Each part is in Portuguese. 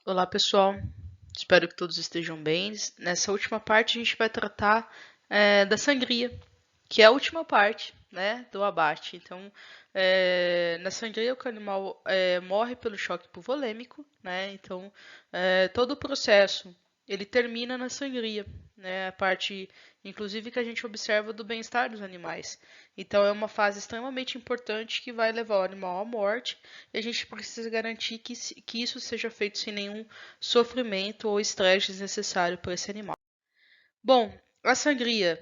Olá, pessoal. Espero que todos estejam bem. Nessa última parte, a gente vai tratar da sangria, que é a última parte, né, do abate. Então, na sangria, o animal morre pelo choque hipovolêmico, né? Então, todo o processo ele termina na sangria, né? A parte, inclusive, que a gente observa do bem-estar dos animais. Então, é uma fase extremamente importante que vai levar o animal à morte e a gente precisa garantir que isso seja feito sem nenhum sofrimento ou estresse desnecessário para esse animal. Bom, a sangria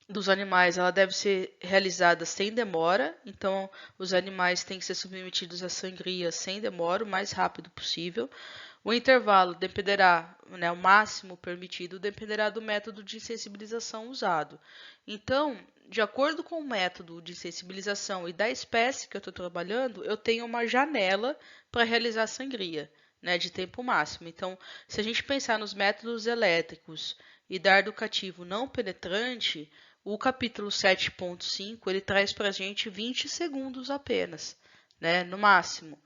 dos animais, ela deve ser realizada sem demora, então os animais têm que ser submetidos à sangria sem demora, o mais rápido possível. O intervalo dependerá, né, o máximo permitido dependerá do método de sensibilização usado. Então, de acordo com o método de sensibilização e da espécie que eu estou trabalhando, eu tenho uma janela para realizar a sangria, né, de tempo máximo. Então, se a gente pensar nos métodos elétricos e dardo cativo não penetrante, o capítulo 7.5 ele traz para a gente 20 segundos apenas, né, no máximo.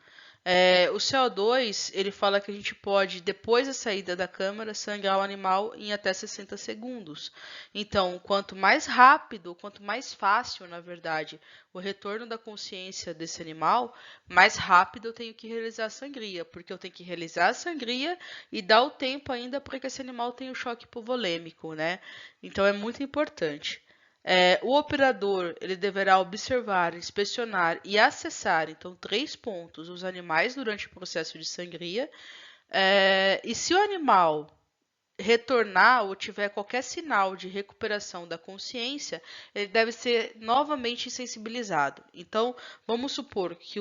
O CO2 ele fala que a gente pode, depois da saída da câmara, sangrar o animal em até 60 segundos. Então, quanto mais rápido, quanto mais fácil, na verdade, o retorno da consciência desse animal, mais rápido eu tenho que realizar a sangria, porque eu tenho que realizar a sangria e dar o tempo ainda para que esse animal tenha o choque hipovolêmico, né? Então é muito importante. O operador ele deverá observar, inspecionar e acessar, então, 3 pontos, os animais durante o processo de sangria. E se o animal retornar ou tiver qualquer sinal de recuperação da consciência, ele deve ser novamente sensibilizado. Então, vamos supor que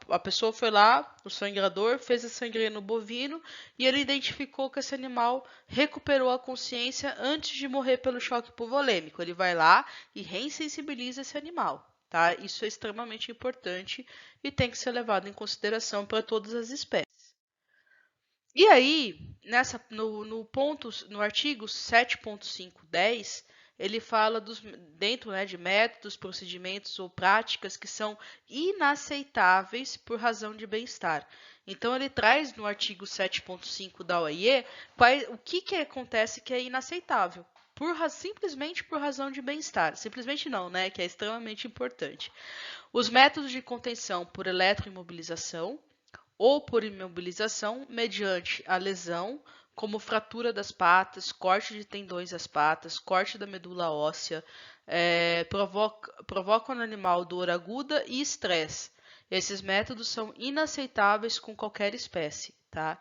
a pessoa foi lá, o sangrador fez a sangria no bovino e ele identificou que esse animal recuperou a consciência antes de morrer pelo choque hipovolêmico. Ele vai lá e reinsensibiliza esse animal. Tá? Isso é extremamente importante e tem que ser levado em consideração para todas as espécies. E aí, no artigo 7.5.10, ele fala dentro, né, de métodos, procedimentos ou práticas que são inaceitáveis por razão de bem-estar. Então, ele traz no artigo 7.5 da OIE o que acontece que é inaceitável. Simplesmente por razão de bem-estar. Simplesmente não, né? Que é extremamente importante. Os métodos de contenção por eletroimobilização, ou por imobilização mediante a lesão, como fratura das patas, corte de tendões das patas, corte da medula óssea, provocam no animal dor aguda e estresse. Esses métodos são inaceitáveis com qualquer espécie, tá?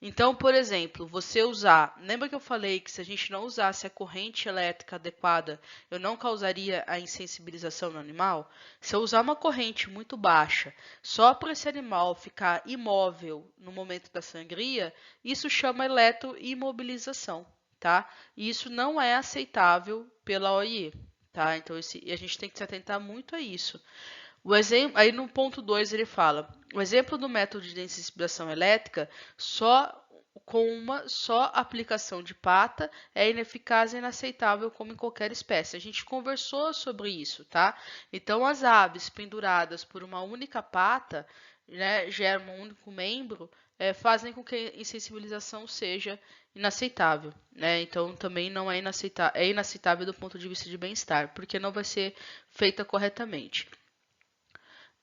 Então, por exemplo, você usar. Lembra que eu falei que se a gente não usasse a corrente elétrica adequada, eu não causaria a insensibilização no animal? Se eu usar uma corrente muito baixa, só para esse animal ficar imóvel no momento da sangria, isso chama eletroimobilização, tá? E isso não é aceitável pela OIE, tá? Então, a gente tem que se atentar muito a isso. Aí no ponto 2 ele fala: o exemplo do método de sensibilização elétrica só com uma só aplicação de pata é ineficaz e inaceitável como em qualquer espécie. A gente conversou sobre isso, tá? Então as aves penduradas por uma única pata, né, geram um único membro, fazem com que a insensibilização seja inaceitável, né? Então também não é inaceitável do ponto de vista de bem-estar, porque não vai ser feita corretamente.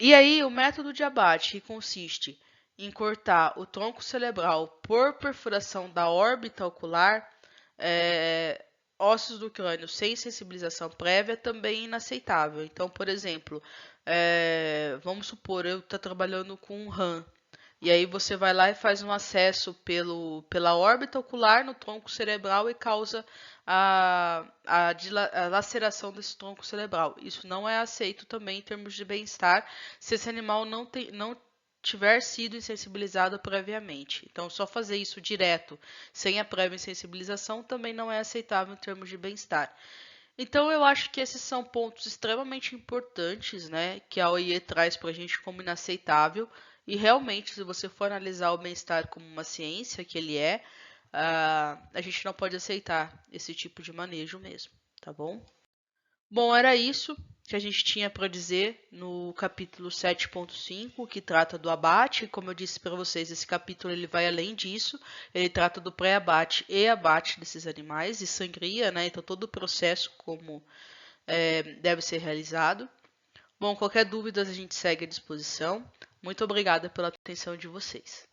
E aí, o método de abate, que consiste em cortar o tronco cerebral por perfuração da órbita ocular, é, ossos do crânio sem sensibilização prévia, também é inaceitável. Então, por exemplo, vamos supor, eu estou trabalhando com um RAM, e aí você vai lá e faz um acesso pela órbita ocular no tronco cerebral e causa a laceração desse tronco cerebral. Isso não é aceito também em termos de bem-estar se esse animal não tiver sido insensibilizado previamente. Então, só fazer isso direto, sem a prévia insensibilização, também não é aceitável em termos de bem-estar. Então, eu acho que esses são pontos extremamente importantes, né, que a OIE traz para a gente como inaceitável. E realmente, se você for analisar o bem-estar como uma ciência, que ele é, a gente não pode aceitar esse tipo de manejo mesmo, tá bom? Bom, era isso. que a gente tinha para dizer no capítulo 7.5, que trata do abate. Como eu disse para vocês, esse capítulo ele vai além disso. Ele trata do pré-abate e abate desses animais e sangria, né? Então todo o processo como deve ser realizado. Bom, qualquer dúvida a gente segue à disposição. Muito obrigada pela atenção de vocês.